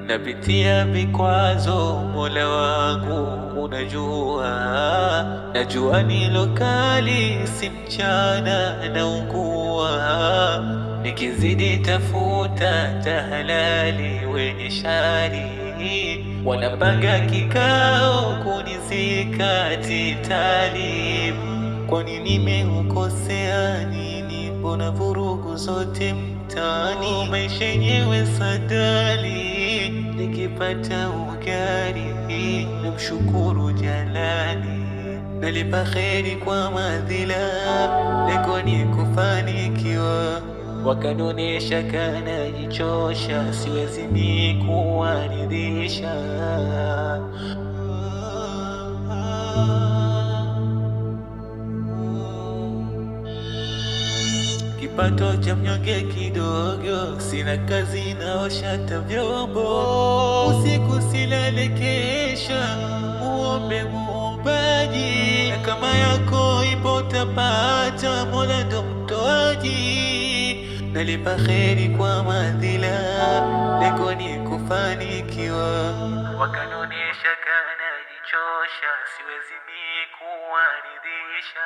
Napitia vikwazo, Mola wangu unajua. Najua nilo kali, si mchana naungua. Nikizidi tafuta tahalali wenye shari, wanapanga kikao kunizika titali. Kwani nimeukosea nini? Mbona vurugu zote mtaani? Maisha yenyewe sadali, nikipata ugali namshukuru Jalali. Nalipa kheri kwa madhila, lengo ni kufanikiwa. Wakanonesha kanajichosha, siwezi ni kuwaridhisha. Kipato cha mnyonge kidogo, sina kazi naosha hata vyombo. Usiku silale kesha, muombe muombaji, na kama yako ipo utapata, Mola ndo mtoaji. Nalipa kheri kwa madhila, lengo ni kufanikiwa. Wakanonesha kanajichosha, siwezi ni kuwaridhisha.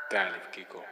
Talib Kiko.